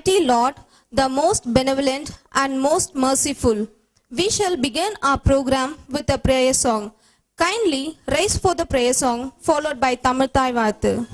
Almighty Lord, the most benevolent and most merciful. We shall begin our program with a prayer song. Kindly rise for the prayer song, followed by Tamil Thai Vaathu.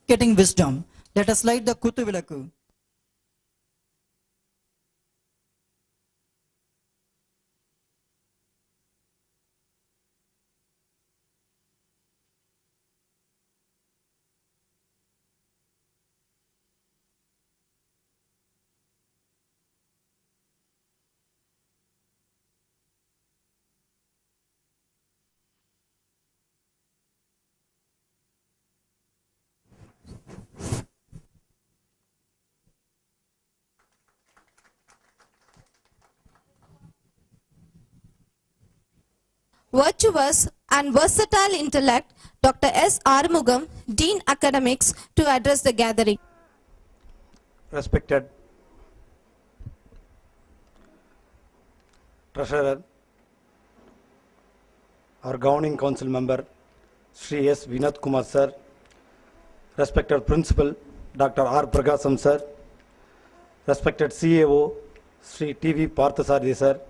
Getting wisdom. Let us light the Kuthu Vilaku. Virtuous and versatile intellect, Dr. S. Arumugam, Dean Academics, to address the gathering. Respected Treasurer, our Governing Council Member, Sri S. Vinath Kumar Sir, respected Principal, Dr. R. Prakasam Sir, respected CAO, Sri T.V. Parthasarathi Sir,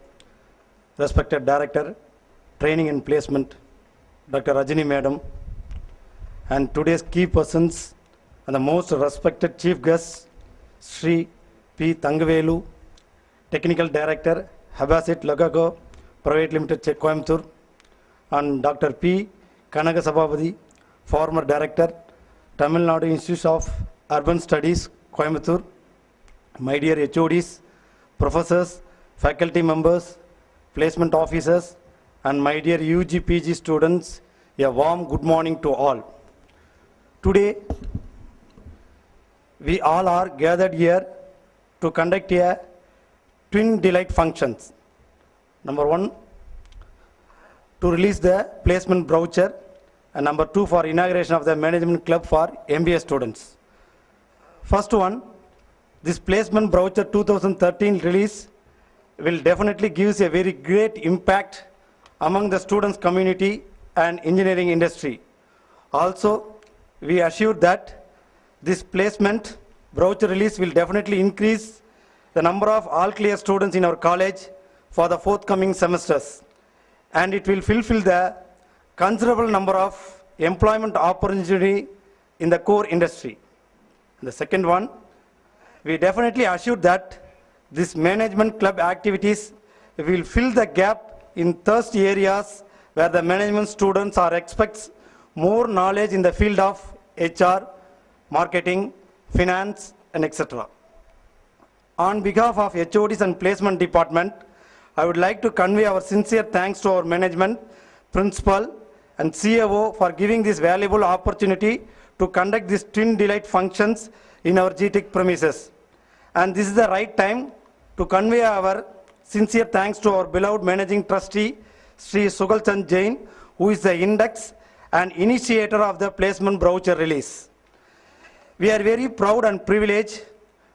respected Director, Training and Placement, Dr. Rajini Madam, and today's key persons and the most respected chief guests, Sri P. Thangavelu, Technical Director, Habasit Lagago, Private Limited, Coimbatore, and Dr. P. Kanaga Sabapathy, former Director, Tamil Nadu Institute of Urban Studies, Coimbatore, my dear HODs, professors, faculty members, placement officers, and my dear UG PG students, a warm good morning to all. Today, we all are gathered here to conduct a twin delight functions. Number one, to release the placement brochure, and number two, for inauguration of the management club for MBA students. First one, this placement brochure 2013 release will definitely give a very great impact among the students community and engineering industry. Also, we assure that this placement brochure release will definitely increase the number of all clear students in our college for the forthcoming semesters, and it will fulfill the considerable number of employment opportunity in the core industry. And the second one, We definitely assured that this management club activities will fill the gap in thirsty areas where the management students are expects more knowledge in the field of HR, marketing, finance, and etc. On behalf of HODs and Placement Department, I would like to convey our sincere thanks to our management, principal, and CAO for giving this valuable opportunity to conduct these Twin Delight functions in our GTech premises. And this is the right time to convey our sincere thanks to our beloved managing trustee, Sri Sugal Chand Jain, who is the index and initiator of the placement brochure release. We are very proud and privileged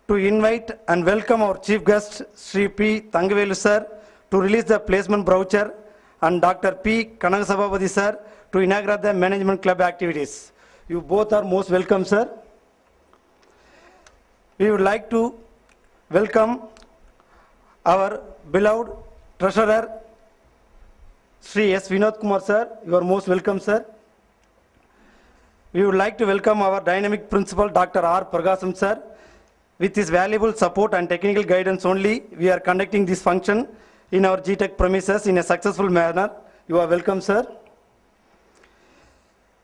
to invite and welcome our chief guest, Sri P. Thangavelu sir, to release the placement brochure, and Dr. P. Kanagasabapathy sir to inaugurate the management club activities. You both are most welcome, sir. We would like to welcome our beloved treasurer, Sri S. Vinod Kumar sir. You are most welcome, sir. We would like to welcome our dynamic principal, Dr. R. Pragasam sir. With his valuable support and technical guidance only, we are conducting this function in our GTech premises in a successful manner. You are welcome, sir.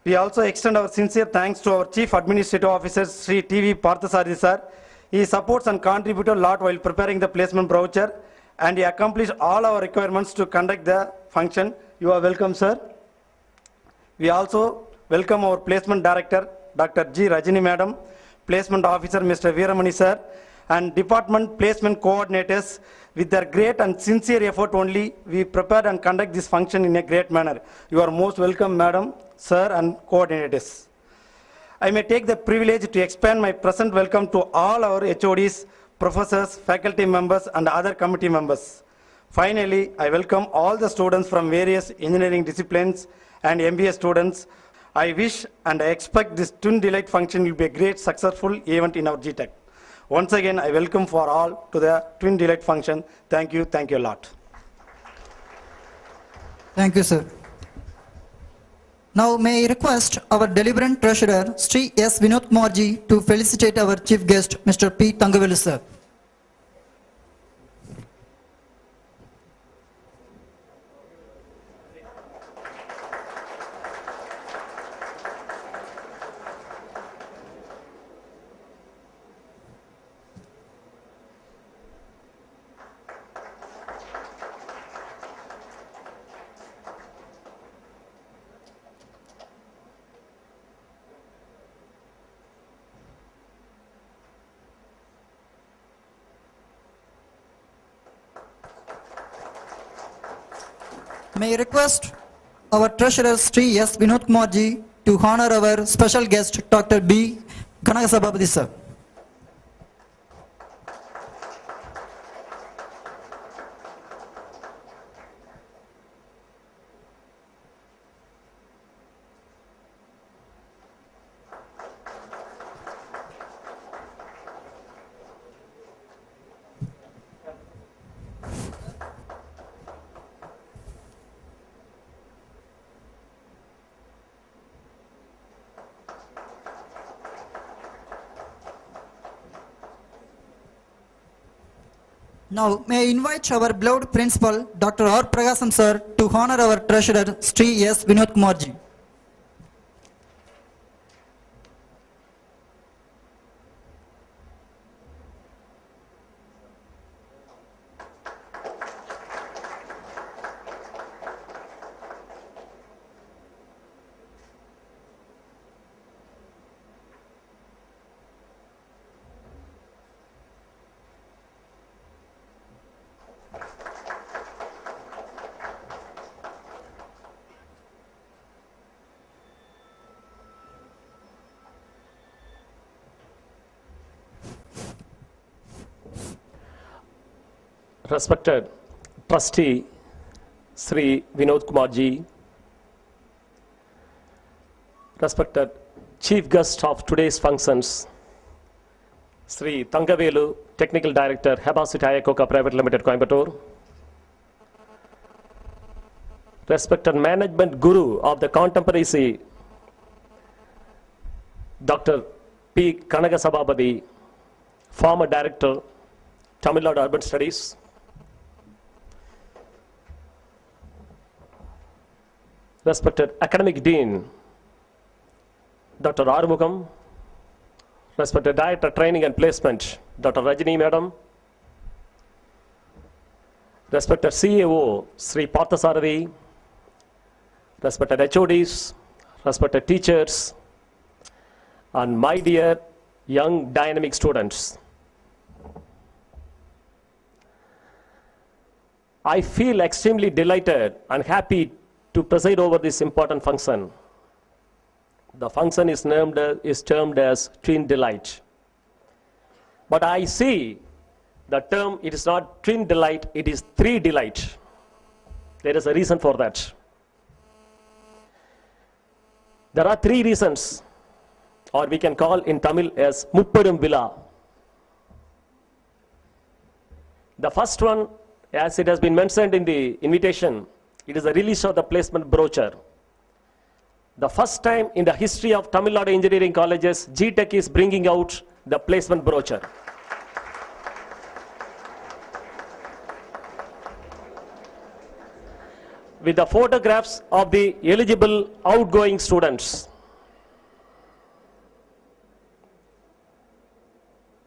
We also extend our sincere thanks to our Chief Administrative Officer, Sri T.V. Parthasarathi sir. He supports and contributed a lot while preparing the placement brochure, and he accomplished all our requirements to conduct the function. You are welcome, sir. We also welcome our placement director, Dr. G. Rajini madam, placement officer, Mr. Veeramani sir, and department placement coordinators. With their great and sincere effort only, we prepared and conduct this function in a great manner. You are most welcome, madam, sir, and coordinators. I may take the privilege to expand my present welcome to all our HODs, professors, faculty members, and other committee members. Finally, I welcome all the students from various engineering disciplines and MBA students. I wish and I expect this Twin Delight function will be a great successful event in our GTech. Once again, I welcome for all to the Twin Delight function. Thank you a lot. Thank you, sir. Now may I request our deliberate treasurer, Sri S. Vinod Kumarji, to felicitate our chief guest, Mr. P. Thangavelu sir. May I request our treasurer, Sri S. Vinod Kumarji, to honor our special guest, Dr. B. Kanagasabapathy sir. Now, may I invite our beloved principal, Dr. R. Pragasam sir, to honor our treasurer, Sri S. Vinod Kumarji. Respected Trustee Sri Vinod Kumarji, respected Chief Guest of today's functions, Sri Thangavelu, Technical Director, Habasiti Ayakoka Private Limited, Coimbatore, respected Management Guru of the Contemporary, Dr. P. Kanagasabapathy, former Director, Tamil Nadu Urban Studies, respected Academic Dean, Dr. Arumugam, respected Director Training and Placement, Dr. Rajini Madam, respected CAO, Sri Parthasarathi, respected HODs, respected teachers, and my dear young dynamic students. I feel extremely delighted and happy to preside over this important function. The function is termed as Twin Delight. But I see the term, it is not Twin Delight, it is Three Delight. There is a reason for that. There are three reasons, or we can call in Tamil as Mupperum Villa. The first one, as it has been mentioned in the invitation, it is the release of the placement brochure. The first time in the history of Tamil Nadu Engineering Colleges, GTech is bringing out the placement brochure. With the photographs of the eligible outgoing students.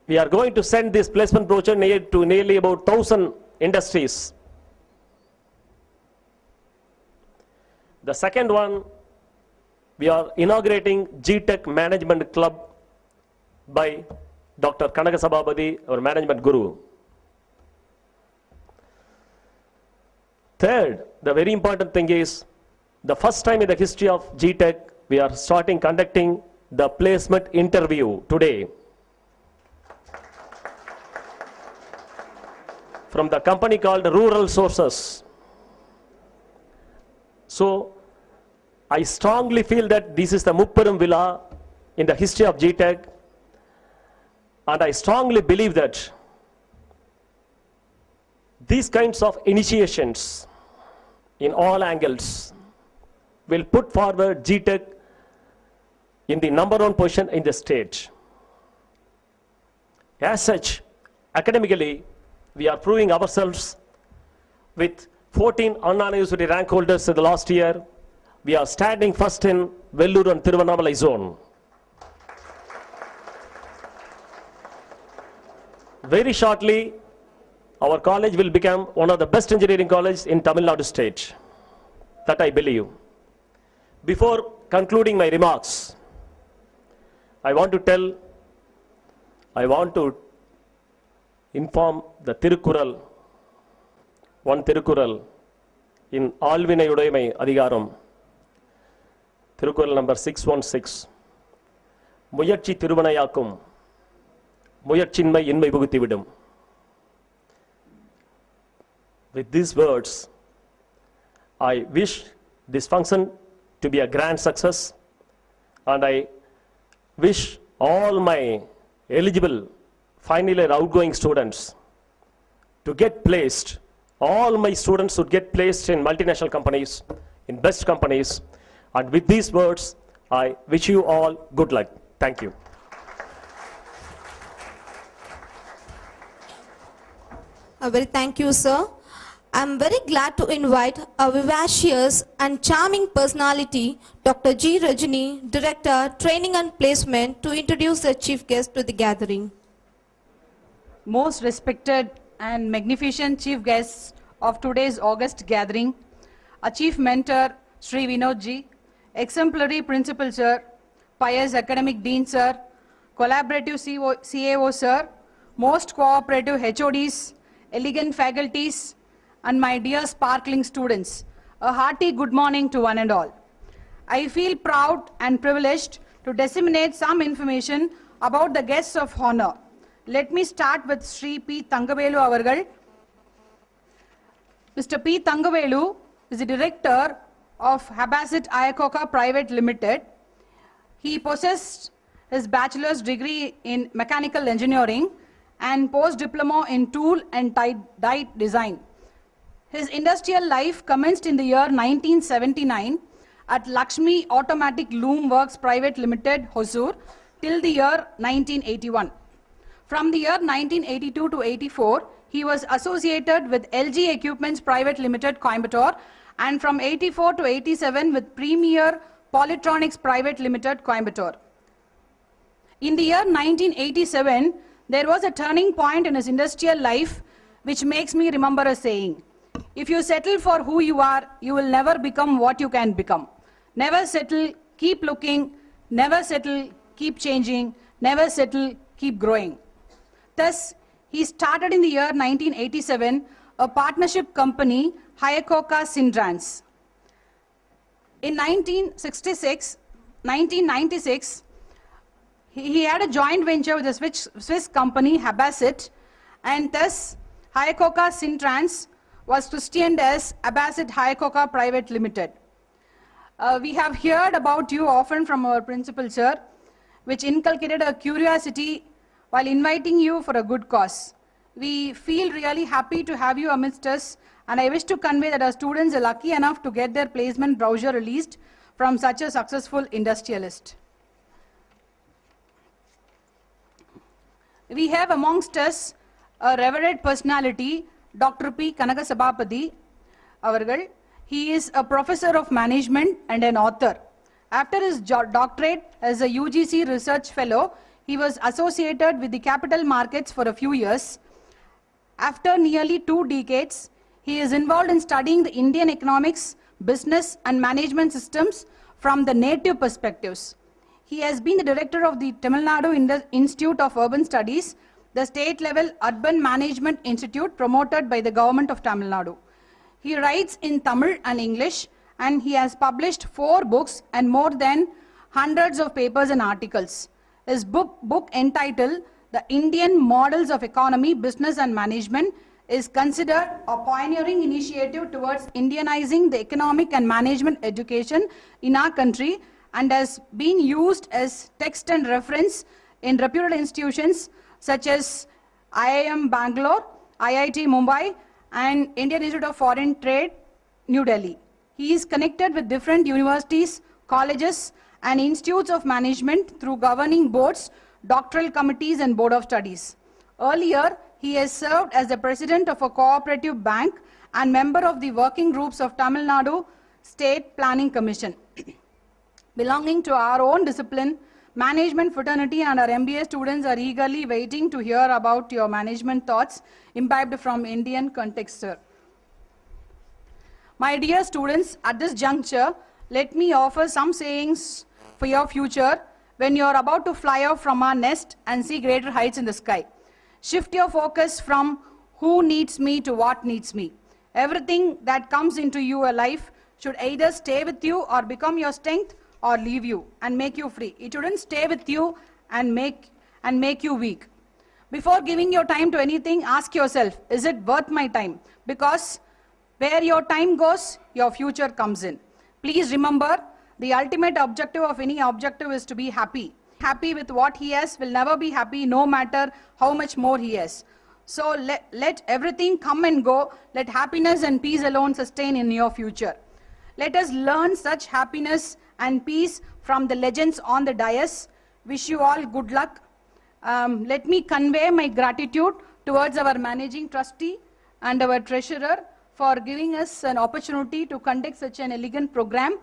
We are going to send this placement brochure to nearly about 1,000 industries. The second one, we are inaugurating GTech Management Club by Dr. Kanaka Sabhabadi, our management guru. Third, the very important thing is, the first time in the history of GTech, we are conducting the placement interview today. From the company called Rural Sources. So, I strongly feel that this is the Mupperum Villa in the history of GTech, and I strongly believe that these kinds of initiations in all angles will put forward GTech in the number one position in the state. As such, academically, we are proving ourselves with 14 Anna University rank holders in the last year. We are standing first in Vellore and Thiruvannamalai zone. Very shortly, our college will become one of the best engineering colleges in Tamil Nadu state. That I believe. Before concluding my remarks, I want to inform the Tirukural, one Tirukural in Alvinayudaimai Adhigaram, Tirukural number 616, Muyatchi Tiruvanayakum, Muyatchinmai Inmai Buguthividum. With these words, I wish this function to be a grand success, and I wish all my eligible final year outgoing students to get placed. All my students should get placed in multinational companies, in best companies. And with these words, I wish you all good luck. Thank you. Very thank you, sir. I'm very glad to invite a vivacious and charming personality, Dr. G. Rajini, Director, Training and Placement, to introduce the chief guest to the gathering. Most respected and magnificent chief guests of today's August gathering, a chief mentor, Sri Vinod Ji, exemplary principal sir, pious academic dean sir, collaborative CAO sir, most cooperative HODs, elegant faculties, and my dear sparkling students, a hearty good morning to one and all. I feel proud and privileged to disseminate some information about the guests of honor. Let me start with Sri P. Thangavelu Avargal. Mr. P. Thangavelu is the director of Habassit Ayakoka Private Limited. He possessed his bachelor's degree in mechanical engineering and post-diploma in tool and die design. His industrial life commenced in the year 1979 at Lakshmi Automatic Loom Works Private Limited, Hosur, till the year 1981. From the year 1982 to 84, he was associated with LG Equipments Private Limited, Coimbatore, and from 84 to 87 with Premier Polytronics Private Limited, Coimbatore. In the year 1987, there was a turning point in his industrial life which makes me remember a saying. If you settle for who you are, you will never become what you can become. Never settle, keep looking. Never settle, keep changing. Never settle, keep growing. Thus, he started in the year 1987 a partnership company, Hayakoka Syntrans. In 1996, he had a joint venture with a Swiss company, Habasit, and thus Hayakoka Syntrans was christened as Habasit Hayakoka Private Limited. We have heard about you often from our principal, sir, which inculcated a curiosity while inviting you for a good cause. We feel really happy to have you amidst us, and I wish to convey that our students are lucky enough to get their placement brochure released from such a successful industrialist. We have amongst us a revered personality, Dr. P. Kanagasabapathy Avargal. He is a professor of management and an author. After his doctorate as a UGC research fellow, he was associated with the capital markets for a few years. After nearly 2 decades, he is involved in studying the Indian economics, business and management systems from the native perspectives. He has been the director of the Tamil Nadu Institute of Urban Studies, the state-level urban management institute promoted by the government of Tamil Nadu. He writes in Tamil and English, and he has published 4 books and more than hundreds of papers and articles. His book entitled The Indian Models of Economy, Business and Management is considered a pioneering initiative towards Indianizing the economic and management education in our country, and has been used as text and reference in reputed institutions such as IIM Bangalore, IIT Mumbai, and Indian Institute of Foreign Trade, New Delhi. He is connected with different universities, colleges, and institutes of management through governing boards, doctoral committees, and board of studies. Earlier, he has served as the president of a cooperative bank and member of the working groups of Tamil Nadu State Planning Commission. Belonging to our own discipline, management fraternity, and our MBA students are eagerly waiting to hear about your management thoughts imbibed from Indian context, sir. My dear students, at this juncture, let me offer some sayings for your future when you are about to fly off from our nest and see greater heights in the sky. Shift your focus from who needs me to what needs me. Everything that comes into your life should either stay with you or become your strength or leave you and make you free. It shouldn't stay with you and make you weak. Before giving your time to anything, ask yourself, is it worth my time? Because where your time goes, your future comes in. Please remember, the ultimate objective of any objective is to be happy. Happy with what he has will never be happy no matter how much more he has. So let everything come and go. Let happiness and peace alone sustain in your future. Let us learn such happiness and peace from the legends on the dais. Wish you all good luck. Let me convey my gratitude towards our managing trustee and our treasurer for giving us an opportunity to conduct such an elegant program.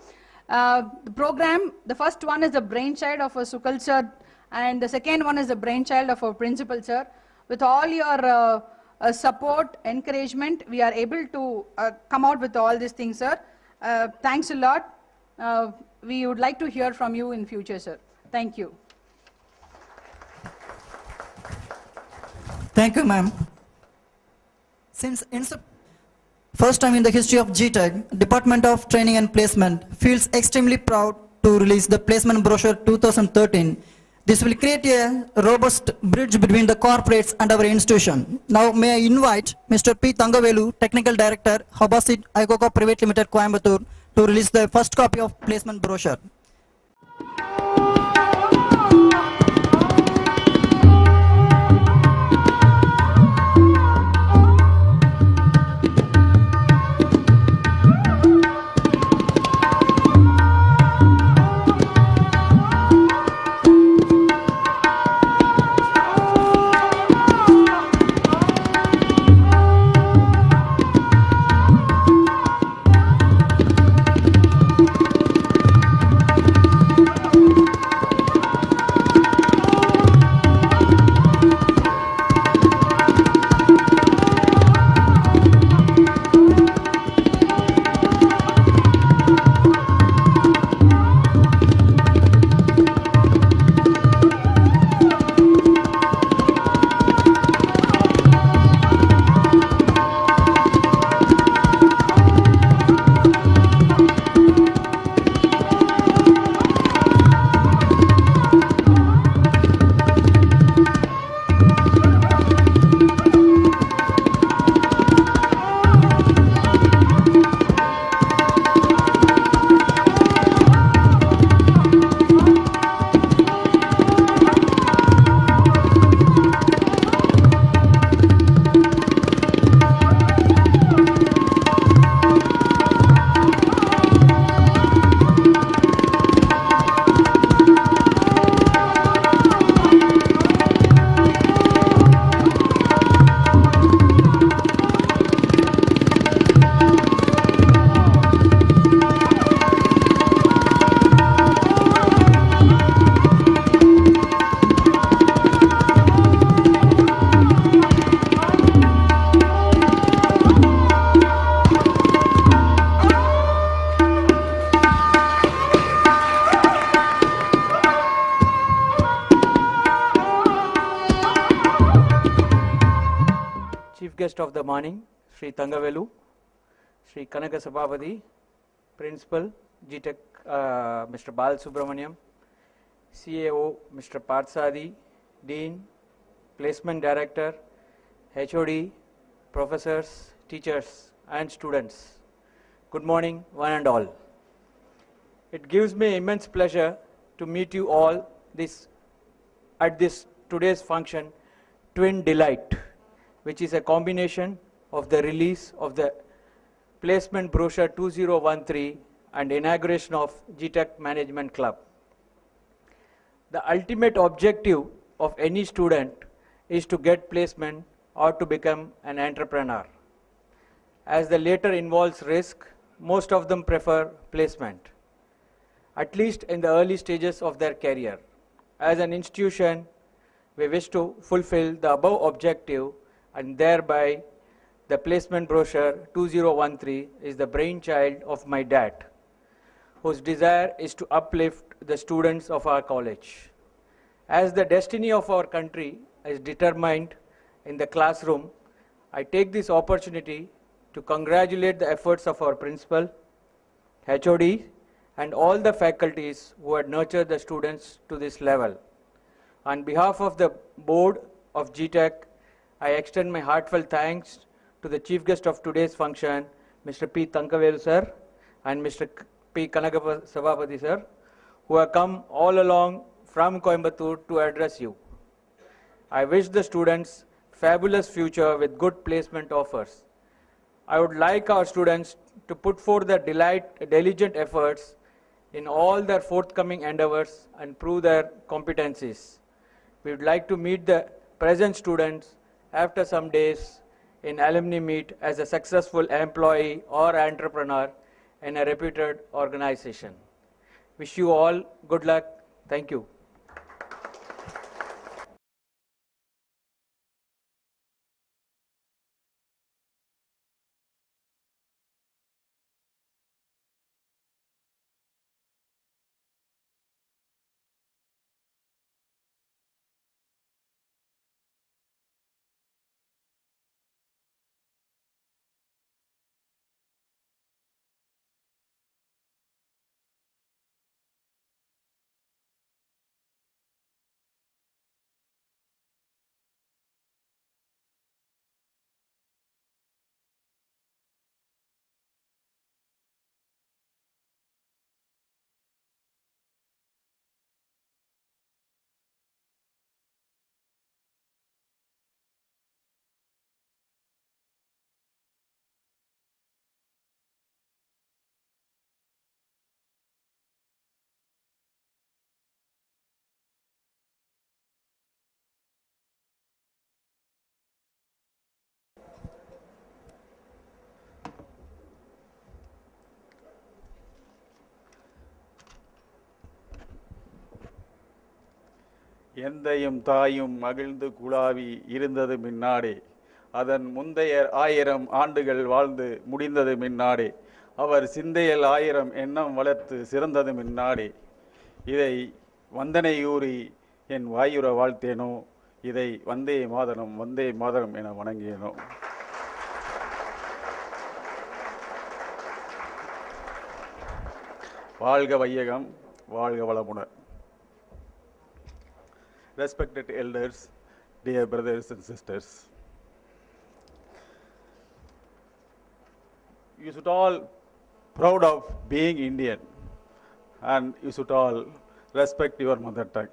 The first one is the brainchild of Sukal sir, and the second one is the brainchild of our principal sir. With all your support, encouragement, we are able to come out with all these things, sir. Thanks a lot. We would like to hear from you in future, sir. Thank you. Thank you, ma'am. Since first time in the history of GTech, Department of Training and Placement feels extremely proud to release the Placement Brochure 2013. This will create a robust bridge between the corporates and our institution. Now may I invite Mr. P. Thangavelu, Technical Director, Habasit Hayakoka Private Limited, Coimbatore, to release the first copy of Placement Brochure. guest of the morning, Sri Thangavelu, Sri Kanaka Sabapathy, Principal, GTech, Mr. Bal Subramaniam, CAO, Mr. Parthsadi, Dean, Placement Director, HOD, professors, teachers, and students. Good morning, one and all. It gives me immense pleasure to meet you all at this today's function, Twin Delight, which is a combination of the release of the Placement Brochure 2013 and inauguration of GTech Management Club. The ultimate objective of any student is to get placement or to become an entrepreneur. As the latter involves risk, most of them prefer placement, at least in the early stages of their career. As an institution, we wish to fulfill the above objective, and thereby the Placement Brochure 2013 is the brainchild of my dad, whose desire is to uplift the students of our college. As the destiny of our country is determined in the classroom, I take this opportunity to congratulate the efforts of our principal, HOD, and all the faculties who had nurtured the students to this level. On behalf of the board of GTech, I extend my heartfelt thanks to the chief guest of today's function, Mr. P. Thangavelu sir, and Mr. P. Kanaka Sabapathy sir, who have come all along from Coimbatore to address you. I wish the students fabulous future with good placement offers. I would like our students to put forth their diligent efforts in all their forthcoming endeavors and prove their competencies. We would like to meet the present students after some days in alumni meet as a successful employee or entrepreneur in a reputed organization. Wish you all good luck. Thank you. எந்தையும் தாயும் மகிழ்ந்து குழாவி இருந்தது மின்னாடே, அதன் முந்தைய 1000 ஆண்டுகள் வாழ்ந்து முடிந்தது மின்னாடே, அவர் சிந்தையில் 1000 எண்ணம் வளர்த்து சிறந்தது மின்னாடே, இதை வந்தனையூறி என் வாயுற வாழ்த்தேனோ, இதை வந்தே மாதரம் என வணங்கியேனோ. வாழ்க வையகம், வாழ்க வளமுடன். Respected elders, dear brothers and sisters, you should all proud of being Indian, and you should all respect your mother tongue.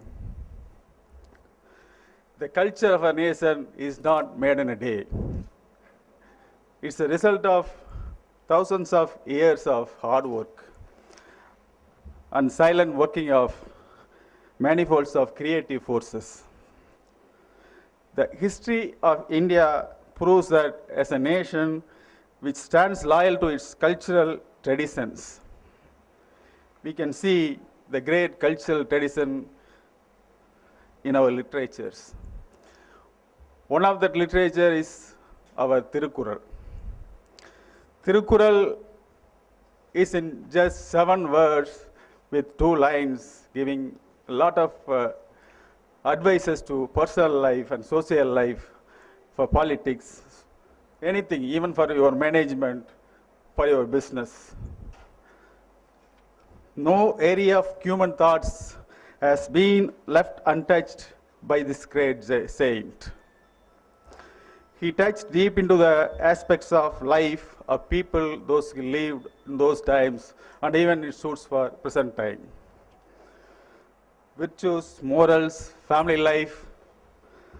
The culture of a nation is not made in a day. It's a result of thousands of years of hard work and silent working of manifolds of creative forces. The history of India proves that as a nation which stands loyal to its cultural traditions, we can see the great cultural tradition in our literatures. One of that literature is our Tirukkural. Tirukkural is in just 7 words with 2 lines, giving a lot of advices to personal life and social life, for politics, anything, even for your management, for your business. No area of human thoughts has been left untouched by this great saint. He touched deep into the aspects of life of people, those who lived in those times, and even it suits for present time. Virtues, morals, family life,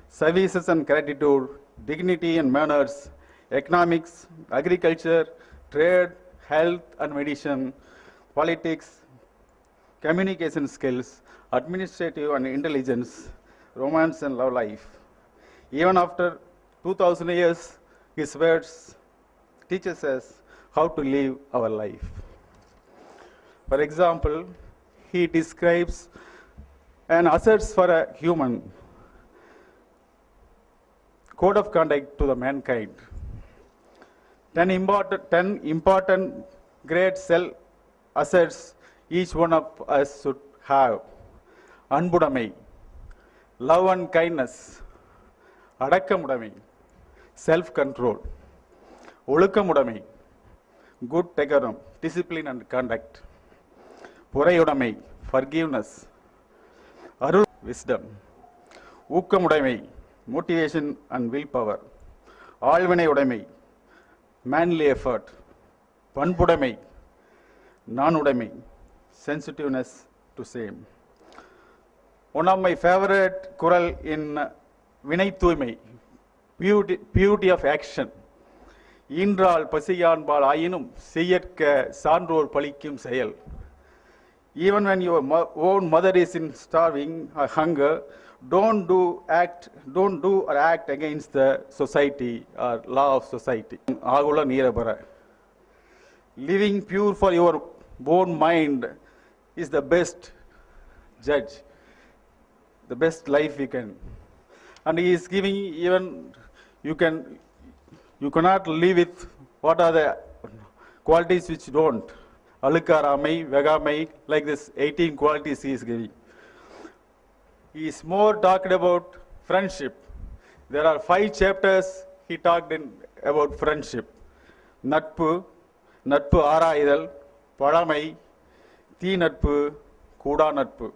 services and gratitude, dignity and manners, economics, agriculture, trade, health and medicine, politics, communication skills, administrative and intelligence, romance and love life. Even after 2000 years, his words teaches us how to live our life. For example, he describes and asserts for a human code of conduct to the mankind. 10 important great self asserts each one of us should have. Anbudamai, love and kindness, adakkamudamai, self-control, ஒழுக்கமுடைமை, good decorum, discipline and conduct, பொறையுடைமை, forgiveness, Arul, wisdom, ஊக்கமுடைமை, motivation and willpower, ஆழ்வினை உடைமை, manly effort, பண்புடைமை, நாணுடைமை, sensitiveness to same. One of my favorite குறள் in வினை தூய்மை, purity of action. ஈன்றால் பசியான்பால் ஆயினும் செய்யற்க சான்றோர் பழிக்கும் செயல். Even when your own mother is in starving or hunger, don't do or act against the society or law of society. ஆகுல நீரபர. Living pure for your own mind is the best judge, the best life you can. And he is giving even you cannot live with what are the qualities which don't. Alukaramai, Vegamai, like this 18 qualities he is giving. He is more talked about friendship. There are 5 chapters he talked about friendship. Natpu, Natpu Araidal, Padamai, Thi Natpu, Kuda Natpu.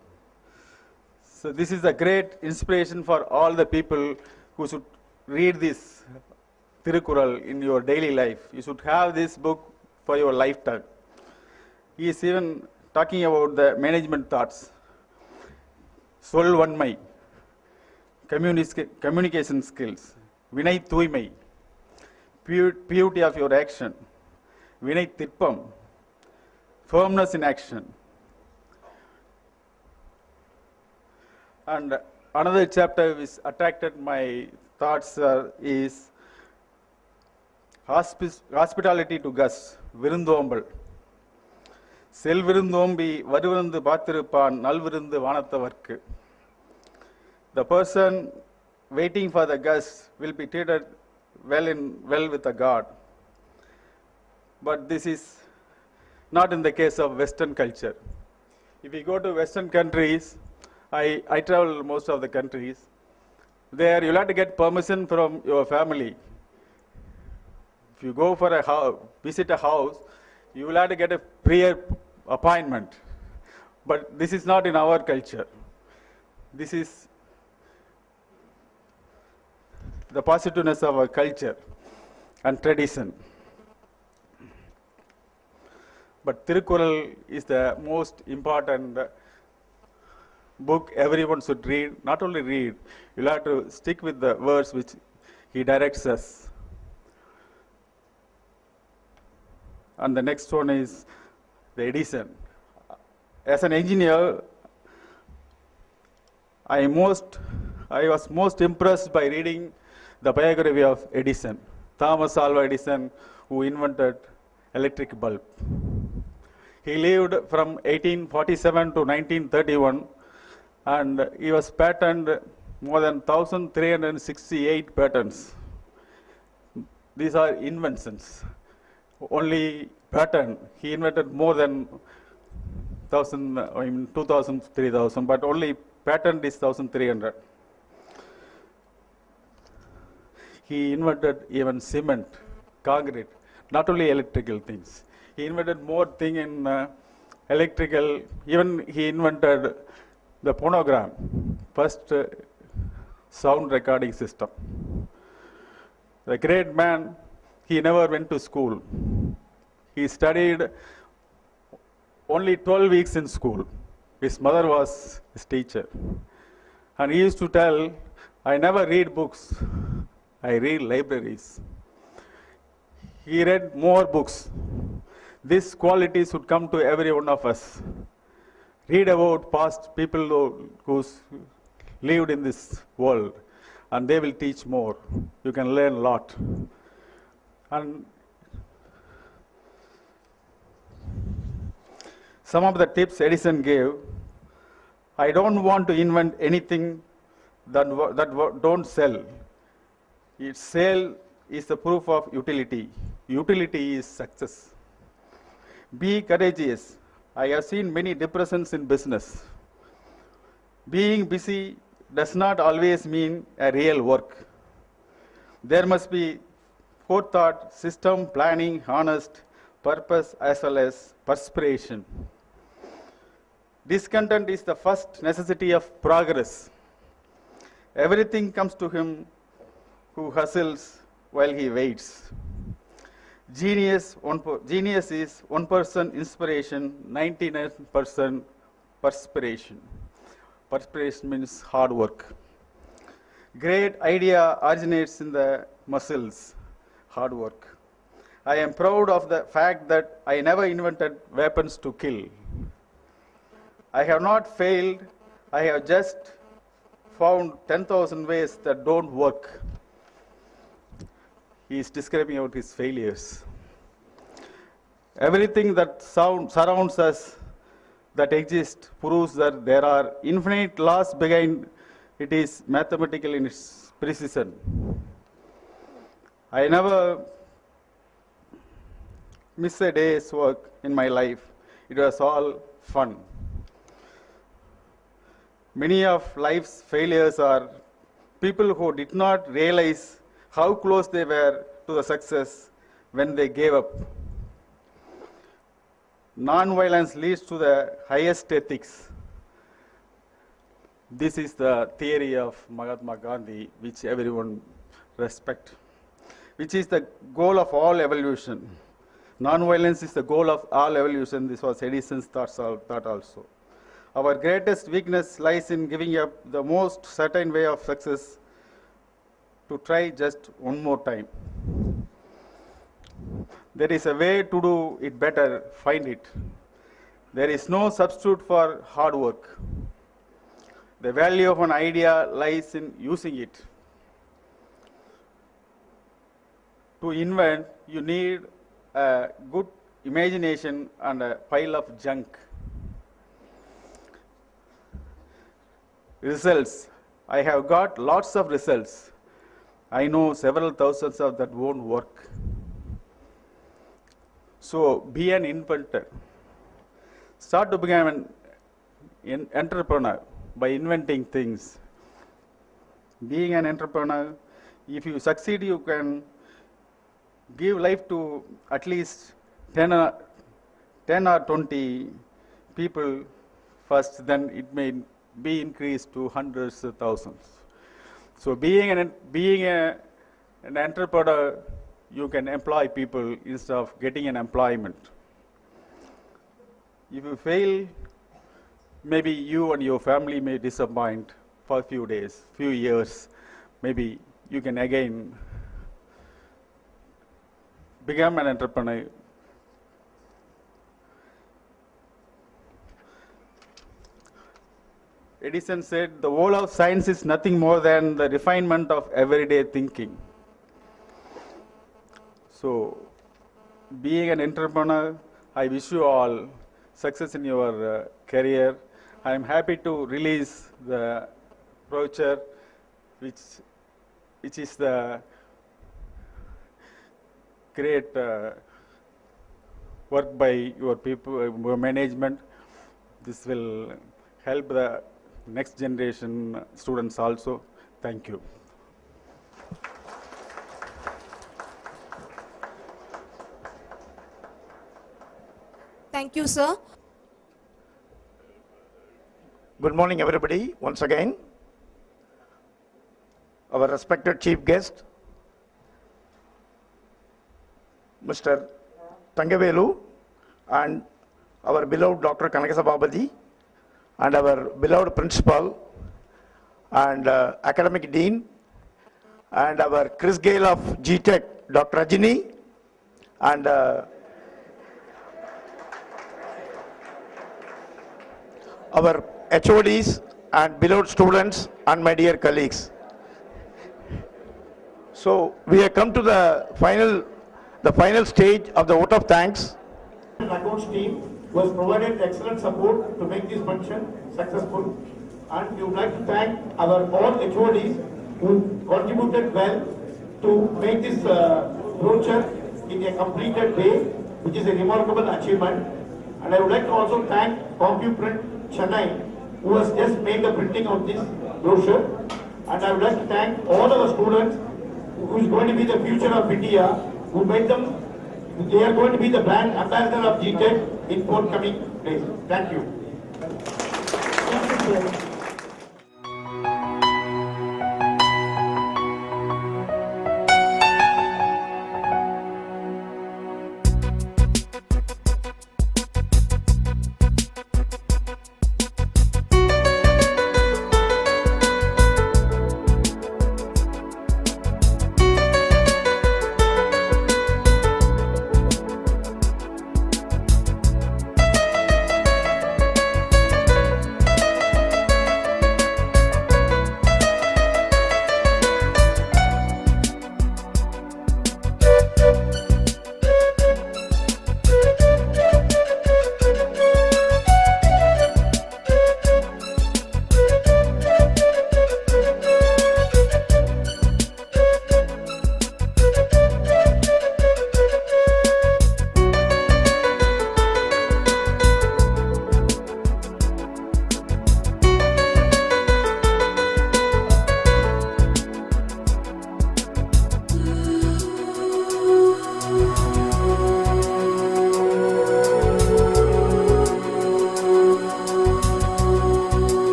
So this is a great inspiration for all the people who should read this Tirukural in your daily life. You should have this book for your lifetime. He is even talking about the management thoughts. Sol Vanmai, communication skills, Vinay Tuimai, purity of your action, Vinay Tirpam, firmness in action. And another chapter which attracted my thoughts is hospitality to guests, Virundombal. செல்விருந்தோம்பி வருவிருந்து பார்த்திருப்பான் நல்விருந்து வானத்தவர்க்கு. The person waiting for the guest will be treated well with the God. But this is not in the case of Western culture. If you go to Western countries, I travel most of the countries. There you'll have to get permission from your family. If you go for visit a house, you will have to get a prior appointment. But this is not in our culture. This is the positiveness of our culture and tradition. But Tirukural is the most important book everyone should read. Not only read, you'll have to stick with the words which he directs us. And the next one is the Edison. As an engineer, I was most impressed by reading the biography of Edison, Thomas Alva Edison, who invented electric bulb. He lived from 1847 to 1931, and he was patented more than 1,368 patents. These are inventions. Only patent, he invented more than 2,000, 3,000, but only patent is 1,300. He invented even cement, concrete, not only electrical things. He invented more thing in electrical, even he invented the phonogram, first sound recording system. The great man, he never went to school. He studied only 12 weeks in school. His mother was his teacher. And he used to tell, I never read books, I read libraries. He read more books. These qualities would come to every one of us. Read about past people who lived in this world, and they will teach more. You can learn a lot. And some of the tips Edison gave, I don't want to invent anything that don't sell. Its sale is the proof of utility. Utility is success. Be courageous. I have seen many depressions in business. Being busy does not always mean a real work. There must be forethought, system, planning, honest, purpose, as well as perspiration. Discontent is the first necessity of progress. Everything comes to him who hustles while he waits. Genius is 1% inspiration, 99% perspiration. Perspiration means hard work. Great idea originates in the muscles, hard work. I am proud of the fact that I never invented weapons to kill. I have not failed, I have just found 10,000 ways that don't work. He is describing out his failures. Everything that surrounds us that exists proves that there are infinite laws behind it is mathematical in its precision. I never miss a day's work in my life. It was all fun. Many of life's failures are people who did not realize how close they were to the success when they gave up. Non-violence leads to the highest ethics. This is the theory of Mahatma Gandhi, which everyone respects, which is the goal of all evolution. Non-violence is the goal of all evolution. This was Edison's thought also. Our greatest weakness lies in giving up the most certain way of success to try just one more time. There is a way to do it better, find it. There is no substitute for hard work. The value of an idea lies in using it. To invent, you need a good imagination and a pile of junk. Results. I have got lots of results. I know several thousands of that won't work. So be an inventor. Start to become an entrepreneur by inventing things. Being an entrepreneur, if you succeed, you can give life to at least 10 or 20 people first, then it may be increased to hundreds of thousands. So being an entrepreneur, you can employ people instead of getting an employment. If you fail, maybe you and your family may disappoint for a few days, few years. Maybe you can again become an entrepreneur. Edison said, the whole of science is nothing more than the refinement of everyday thinking. So, being an entrepreneur, I wish you all success in your career. I am happy to release the brochure, which is the great work by your people, your management. This will help the next generation students also. Thank you. Thank you, sir. Good morning, everybody, once again. Our respected chief guest, Mr. Thangavelu, and our beloved Dr. Kanakasababadi, and our beloved principal and academic dean, and our Chris Gale of GTech, Dr. Rajini, and our HODs and beloved students and my dear colleagues. So we have come to the final stage of the vote of thanks. The accounts team who has provided excellent support to make this function successful, and we would like to thank our all HODs who contributed well to make this brochure in a completed way, which is a remarkable achievement. And I would like to also thank CompuPrint Chennai, who has just made the printing of this brochure. And I would like to thank all our students who is going to be the future of India, who made them, they are going to be the brand ambassador of GTech in forthcoming days. Thank you.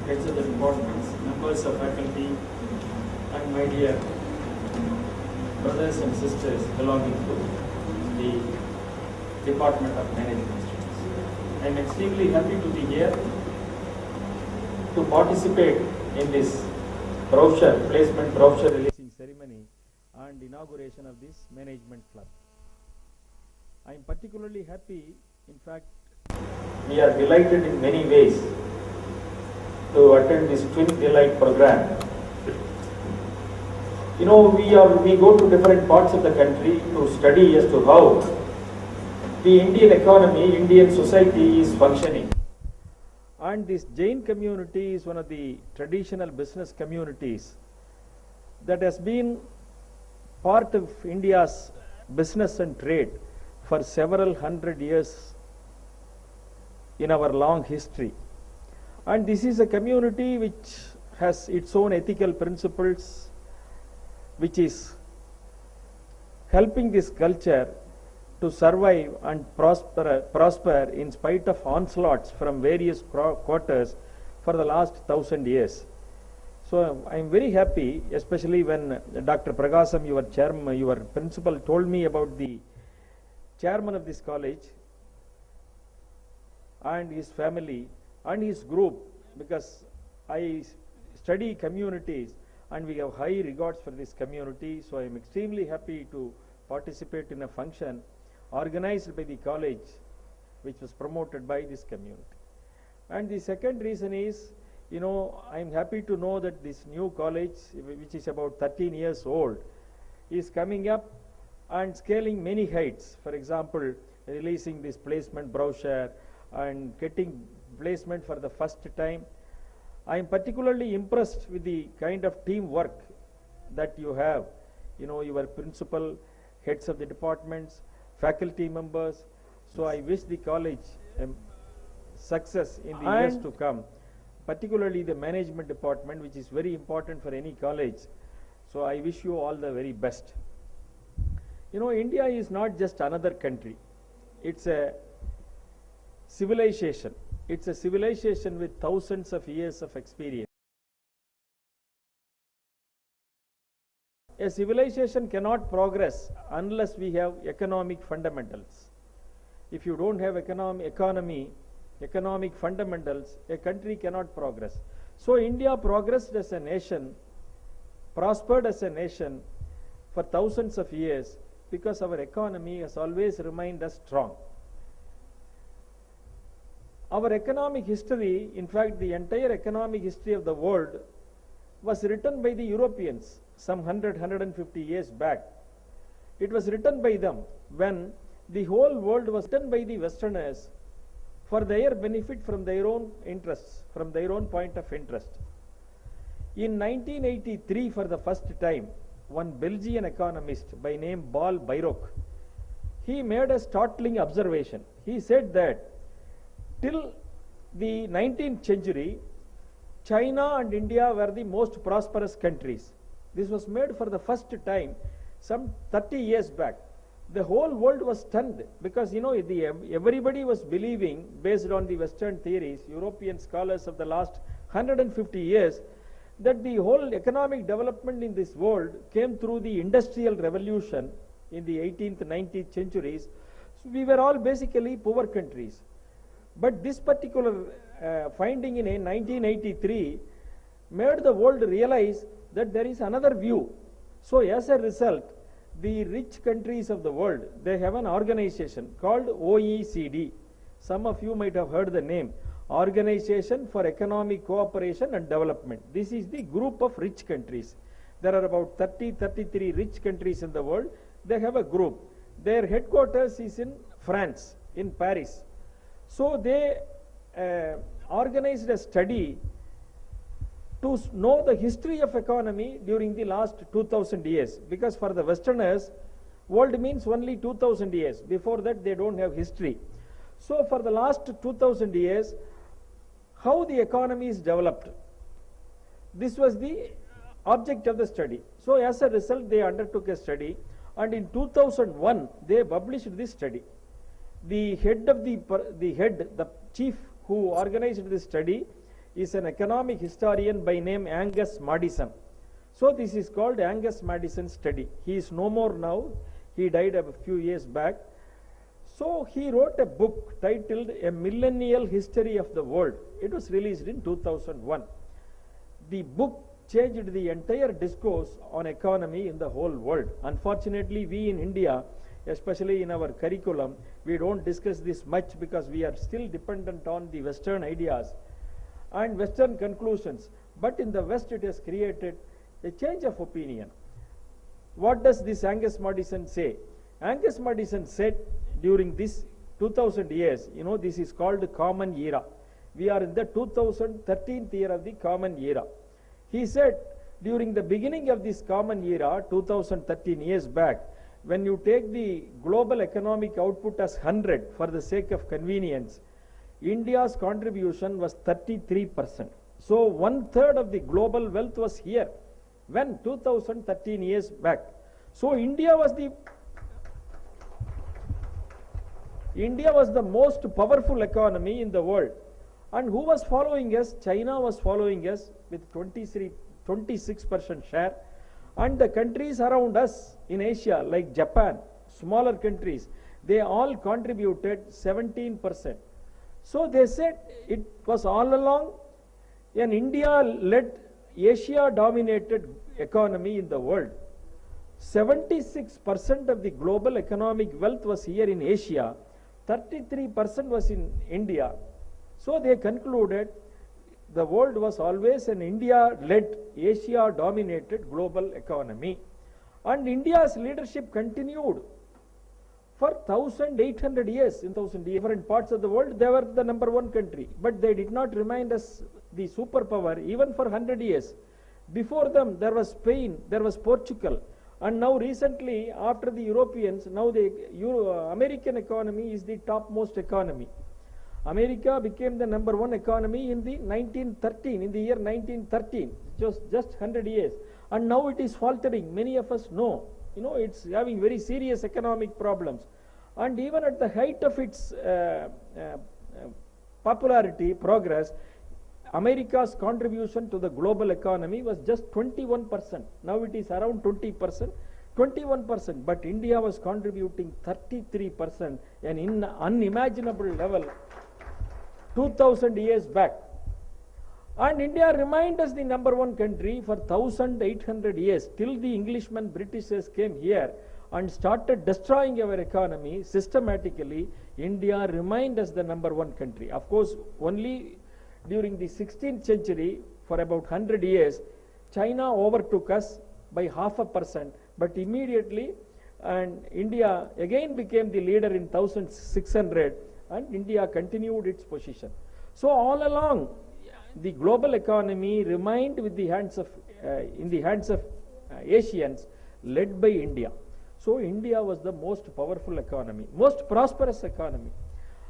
heads of the departments, members of faculty, and my dear brothers and sisters belonging to the Department of Management Studies. I am extremely happy to be here to participate in this brochure, placement brochure releasing ceremony and inauguration of this management club. I am particularly happy, in fact, we are delighted in many ways to attend this Twin Delight program. You know, we go to different parts of the country to study as to how the Indian economy, Indian society is functioning. And this Jain community is one of the traditional business communities that has been part of India's business and trade for several hundred years in our long history. And this is a community which has its own ethical principles, which is helping this culture to survive and prosper in spite of onslaughts from various quarters for the last 1,000 years. So I am very happy, especially when Dr. Pragasam, your principal, told me about the chairman of this college and his family and his group, because I study communities and we have high regards for this community. So I am extremely happy to participate in a function organized by the college, which was promoted by this community. And the second reason is, you know, I am happy to know that this new college, which is about 13 years old, is coming up and scaling many heights. For example, releasing this placement brochure and getting placement for the first time. I am particularly impressed with the kind of teamwork that you have. You know, your principal, heads of the departments, faculty members. So I wish the college success in the years to come, particularly the management department, which is very important for any college. So I wish you all the very best. You know, India is not just another country. It's a civilization. It's a civilization with thousands of years of experience. A civilization cannot progress unless we have economic fundamentals. If you don't have economic fundamentals, a country cannot progress. So India progressed as a nation, prospered as a nation for thousands of years because our economy has always remained as strong. Our economic history, in fact, the entire economic history of the world was written by the Europeans some 150 years back. It was written by them when the whole world was written by the Westerners for their benefit from their own interests, from their own point of interest. In 1983, for the first time, one Belgian economist by name Paul Bairoch, he made a startling observation. He said that till the 19th century, China and India were the most prosperous countries. This was made for the first time some 30 years back. The whole world was stunned because, you know, everybody was believing, based on the Western theories, European scholars of the last 150 years, that the whole economic development in this world came through the Industrial Revolution in the 18th, 19th centuries. So we were all basically poor countries. But this particular finding in 1983 made the world realize that there is another view. So as a result, the rich countries of the world, they have an organization called OECD. Some of you might have heard the name, Organization for Economic Cooperation and Development. This is the group of rich countries. There are about 33 rich countries in the world. They have a group. Their headquarters is in France, in Paris. So they organized a study to know the history of economy during the last 2000 years, because for the Westerners, world means only 2000 years. Before that, they don't have history. So for the last 2000 years, how the economy is developed, this was the object of the study. So as a result, they undertook a study, and in 2001, they published this study. The chief who organized this study is an economic historian by name Angus Maddison. So this is called Angus Maddison study. He is no more now. He died a few years back. So he wrote a book titled A Millennial History of the World. It was released in 2001. The book changed the entire discourse on economy in the whole world. Unfortunately, we in India, especially in our curriculum, we don't discuss this much because we are still dependent on the Western ideas and Western conclusions. But in the West, it has created a change of opinion. What does this Angus Maddison say? Angus Maddison said during this 2000 years, you know, this is called the Common Era. We are in the 2013th year of the Common Era. He said during the beginning of this Common Era, 2013 years back, when you take the global economic output as 100 for the sake of convenience, India's contribution was 33%. So 1/3 of the global wealth was here when 2013 years back. So India was the most powerful economy in the world. And who was following us? China was following us with 26% share. And the countries around us in Asia, like Japan, smaller countries, they all contributed 17%. So they said it was all along an India-led, Asia-dominated economy in the world. 76% of the global economic wealth was here in Asia, 33% was in India. So they concluded the world was always an India-led, Asia-dominated global economy. And India's leadership continued For 1800 years, in different parts of the world, they were the number one country. But they did not remind us the superpower even for 100 years. Before them, there was Spain, there was Portugal. And now recently, after the Europeans, now the American economy is the topmost economy. America became the number one economy in the year 1913, just 100 years. And now it is faltering. Many of us know. It's having very serious economic problems. And even at the height of its popularity, progress, America's contribution to the global economy was just 21%. Now it is around 20%, 21%. But India was contributing 33%, an unimaginable level 2000 years back. And India remained as the number one country for 1800 years, till the Englishmen, Britishers came here and started destroying our economy systematically. India remained as the number one country. Of course, only during the 16th century, for about 100 years, China overtook us by 0.5%, but immediately, and India again became the leader in 1600, and India continued its position. So all along, the global economy remained in the hands of Asians, led by India. So India was the most powerful economy, most prosperous economy.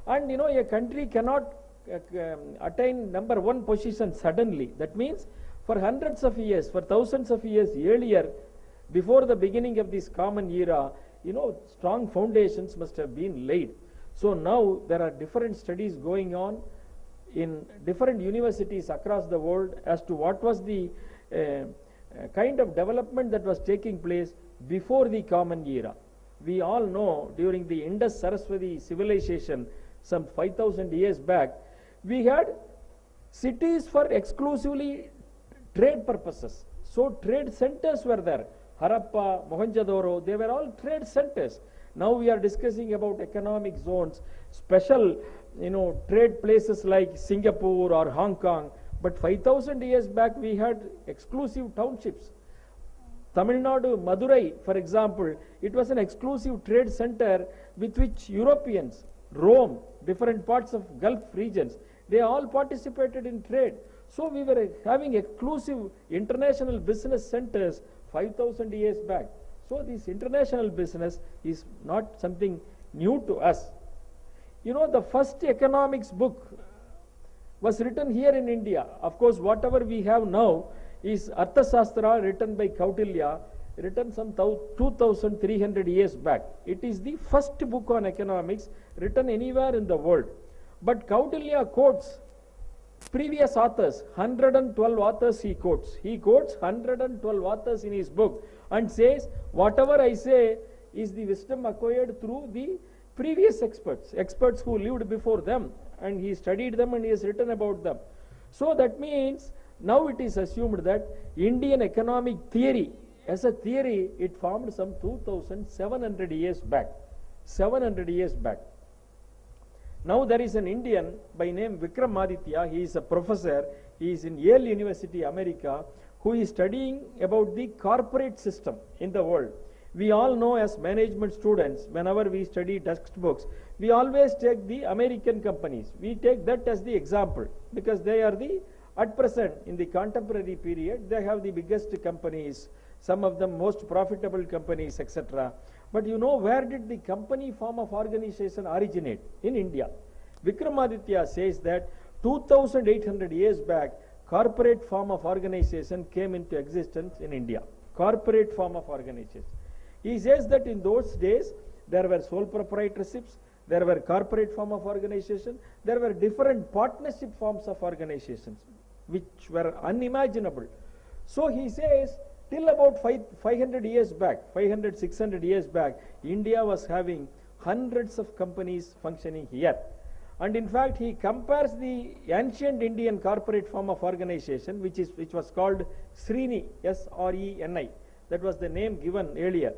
And a country cannot attain number one position suddenly. That means for hundreds of years, for thousands of years earlier, before the beginning of this common era, strong foundations must have been laid. So now there are different studies going on in different universities across the world as to what was the kind of development that was taking place before the common era. We all know during the Indus Saraswati civilization some 5,000 years back, we had cities for exclusively trade purposes. So trade centers were there. Harappa, Mohenjo-daro, they were all trade centers. Now we are discussing about economic zones, special trade places like Singapore or Hong Kong. But 5,000 years back we had exclusive townships. Tamil Nadu, Madurai, for example, it was an exclusive trade center with which Europeans, Rome, different parts of Gulf regions, they all participated in trade. So we were having exclusive international business centers 5,000 years back. So this international business is not something new to us. The first economics book was written here in India. Of course, whatever we have now is Arthashastra, written by Kautilya, written some 2,300 years back. It is the first book on economics written anywhere in the world. But Kautilya quotes previous authors, 112 authors he quotes. He quotes 112 authors in his book and says, whatever I say is the wisdom acquired through the previous experts who lived before them, and he studied them and he has written about them. So that means now it is assumed that Indian economic theory, as a theory, it formed some 2,700 years back. 700 years back. Now there is an Indian by name Vikramaditya. He is a professor. He is in Yale University, America, who is studying about the corporate system in the world. We all know as management students, whenever we study textbooks, we always take the American companies. We take that as the example because they are at present in the contemporary period, they have the biggest companies, some of them most profitable companies, etc. But where did the company form of organization originate? In India. Vikramaditya says that 2,800 years back, corporate form of organization came into existence in India. Corporate form of organization. He says that in those days, there were sole proprietorships, there were corporate form of organization, there were different partnership forms of organizations, which were unimaginable. So he says, till about 500 years back, 500, 600 years back, India was having hundreds of companies functioning here. And in fact, he compares the ancient Indian corporate form of organization, which was called Srini, S-R-E-N-I. That was the name given earlier.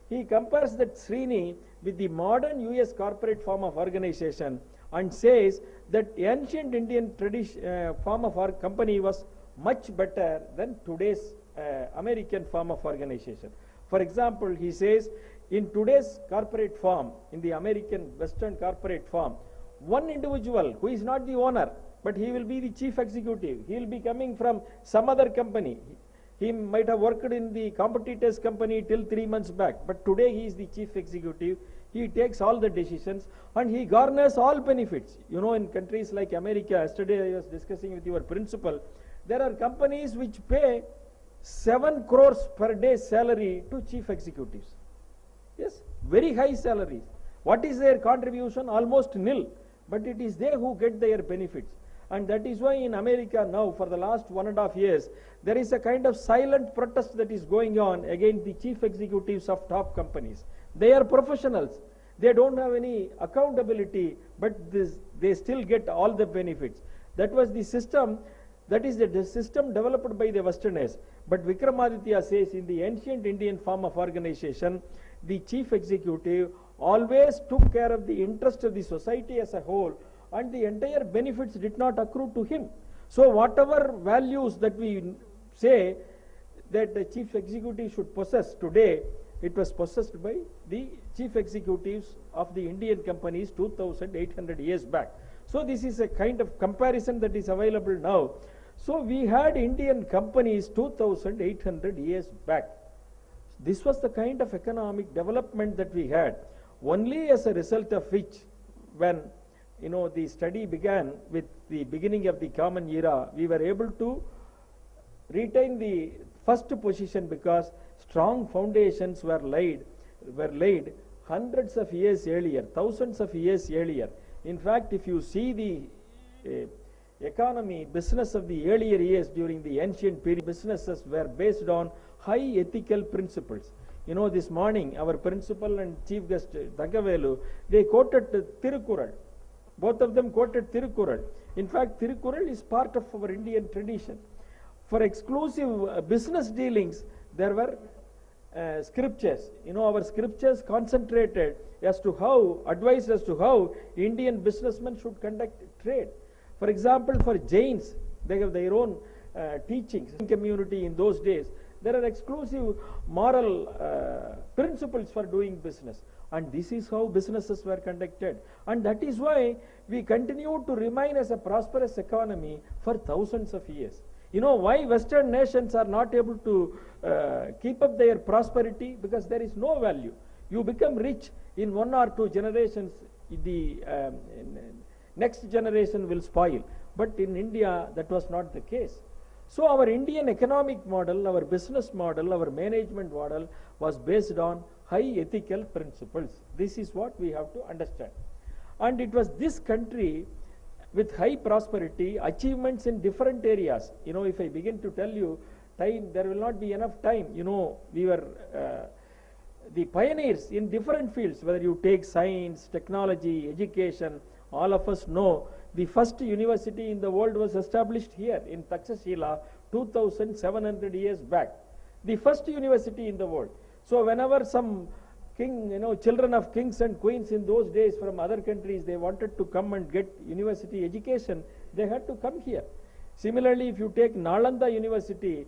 He compares that Srini with the modern US corporate form of organization and says that ancient Indian form of our company was much better than today's American form of organization. For example, he says in today's corporate form, in the American Western corporate form, one individual who is not the owner, but he will be the chief executive. He will be coming from some other company. He might have worked in the competitor's company till 3 months back, but today he is the chief executive. He takes all the decisions and he garners all benefits. You know, in countries like America, yesterday I was discussing with your principal, there are companies which pay 7 crores per day salary to chief executives. Yes, very high salaries. What is their contribution? Almost nil. But it is they who get their benefits. And that is why in America now, for the last 1.5 years, there is a kind of silent protest that is going on against the chief executives of top companies. They are professionals. They don't have any accountability, but they still get all the benefits. That was the system, that is the system developed by the Westerners. But Vikramaditya says in the ancient Indian form of organization, the chief executive always took care of the interest of the society as a whole, and the entire benefits did not accrue to him. So whatever values that we say that the chief executive should possess today, it was possessed by the chief executives of the Indian companies 2,800 years back. So this is a kind of comparison that is available now. So we had Indian companies 2,800 years back. This was the kind of economic development that we had. Only as a result of which, when the study began with the beginning of the common era, we were able to retain the first position because strong foundations were laid hundreds of years earlier, thousands of years earlier. In fact, if you see the economy, business of the earlier years during the ancient period, businesses were based on high ethical principles. This morning, our principal and chief guest, Thangavelu, they quoted Tirukkural. Both of them quoted Tirukkural. In fact, Tirukkural is part of our Indian tradition. For exclusive business dealings, there were scriptures. Our scriptures concentrated advised as to how Indian businessmen should conduct trade. For example, for Jains, they have their own teachings. Community in those days, there are exclusive moral principles for doing business. And this is how businesses were conducted. And that is why we continue to remain as a prosperous economy for thousands of years. Why Western nations are not able to keep up their prosperity? Because there is no value. You become rich in 1 or 2 generations, the next generation will spoil. But in India, that was not the case. So our Indian economic model, our business model, our management model was based on high ethical principles. This is what we have to understand. And it was this country with high prosperity, achievements in different areas. If I begin to tell you, there will not be enough time. We were the pioneers in different fields, whether you take science, technology, education. All of us know the first university in the world was established here in Takshashila 2,700 years back. The first university in the world. So whenever some king, children of kings and queens in those days from other countries, they wanted to come and get university education, they had to come here. Similarly, if you take Nalanda University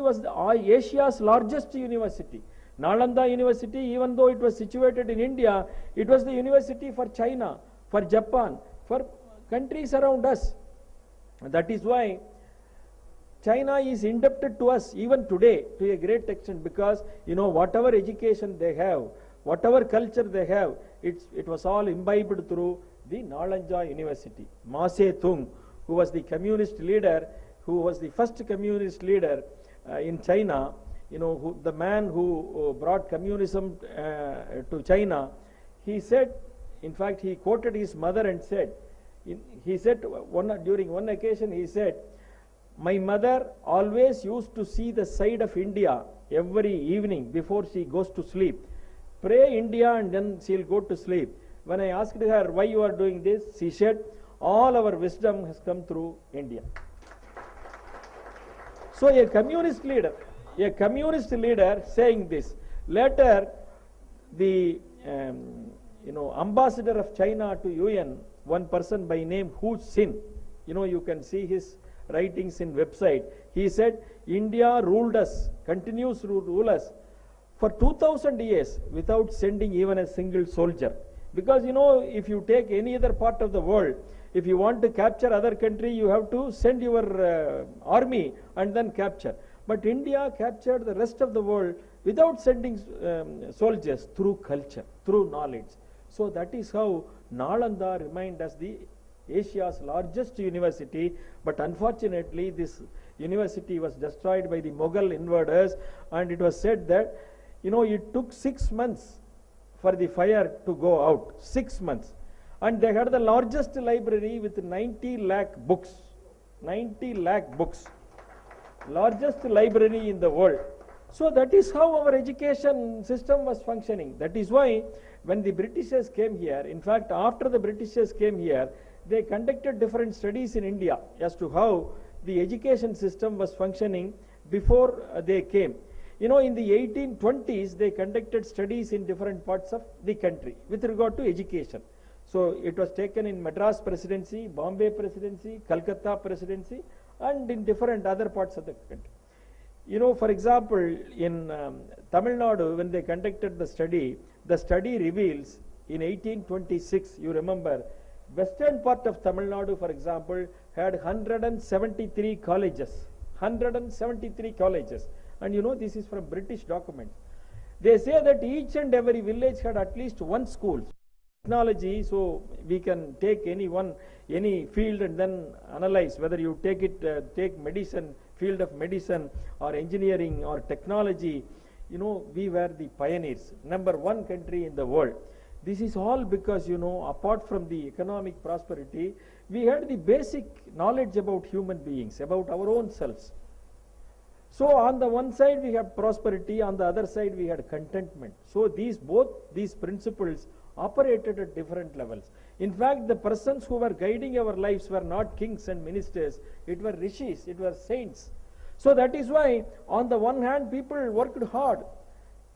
was Asia's largest university. Nalanda University, even though it was situated in India, it was the university for China, for Japan, for countries around us. That is why China is indebted to us even today to a great extent, because whatever education they have, whatever culture they have, it was all imbibed through the Nalanda University. Mao Zedong, who was the communist leader, who was the first communist leader in China, the man who brought communism to China, he said, in fact, he quoted his mother and said, during one occasion, he said, "My mother always used to see the side of India every evening before she goes to sleep. Pray India and then she'll go to sleep. When I asked her why you are doing this, she said, all our wisdom has come through India." So a communist leader saying this. Later, the ambassador of China to UN, one person by name Hu Xin, you can see his writings in website. He said, India ruled us, continues to rule us for 2000 years without sending even a single soldier. Because if you take any other part of the world, if you want to capture other country, you have to send your army and then capture. But India captured the rest of the world without sending soldiers, through culture, through knowledge. So that is how Nalanda remained as the Asia's largest university, but unfortunately this university was destroyed by the Mughal invaders, and it was said that it took 6 months for the fire to go out, 6 months. And they had the largest library with 90 lakh books, 90 lakh books, largest library in the world. So that is how our education system was functioning. That is why when the Britishers came here, in fact after the Britishers came here, they conducted different studies in India as to how the education system was functioning before they came. In the 1820s, they conducted studies in different parts of the country with regard to education. So it was taken in Madras Presidency, Bombay Presidency, Calcutta Presidency, and in different other parts of the country. For example, in Tamil Nadu, when they conducted the study reveals in 1826, you remember, western part of Tamil Nadu, for example, had 173 colleges, 173 colleges. And this is from British documents. They say that each and every village had at least one school. Technology, so we can take any field and then analyze whether you take medicine, field of medicine or engineering or technology. We were the pioneers, #1 country in the world. This is all because, apart from the economic prosperity, we had the basic knowledge about human beings, about our own selves. So on the one side we have prosperity, on the other side we had contentment. So both these principles operated at different levels. In fact, the persons who were guiding our lives were not kings and ministers, it were rishis, it were saints. So that is why on the one hand people worked hard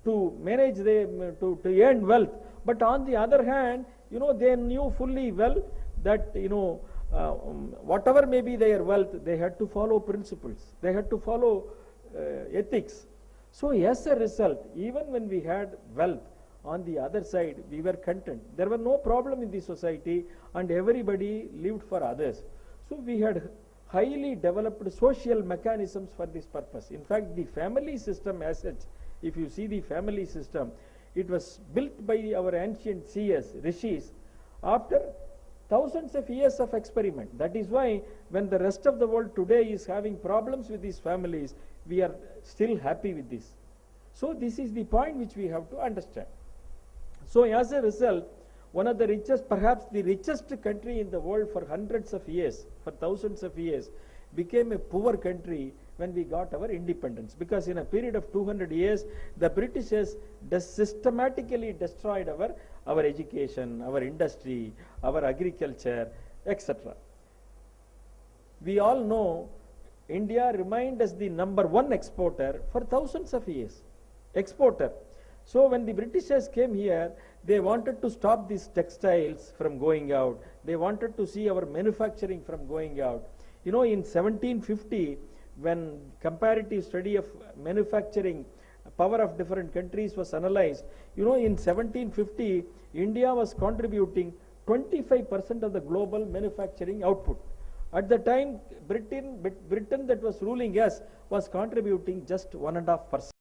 to manage to earn wealth, but on the other hand, they knew fully well that whatever may be their wealth, they had to follow principles, they had to follow ethics. So as a result, even when we had wealth, on the other side we were content. There were no problem in the society and everybody lived for others. So we had highly developed social mechanisms for this purpose. In fact, the family system as such, if you see the family system, it was built by our ancient seers, rishis, after thousands of years of experiment. That is why when the rest of the world today is having problems with these families, we are still happy with this. So this is the point which we have to understand. So as a result, one of the richest, perhaps the richest country in the world for hundreds of years, for thousands of years, became a poor country when we got our independence. Because in a period of 200 years, the Britishers systematically destroyed our education, our industry, our agriculture, etc. We all know India remained as the #1 exporter for thousands of years. Exporter. So when the Britishers came here, they wanted to stop these textiles from going out. They wanted to see our manufacturing from going out. In 1750, when comparative study of manufacturing power of different countries was analyzed, in 1750, India was contributing 25% of the global manufacturing output. At the time, Britain that was ruling us was contributing just 1.5%.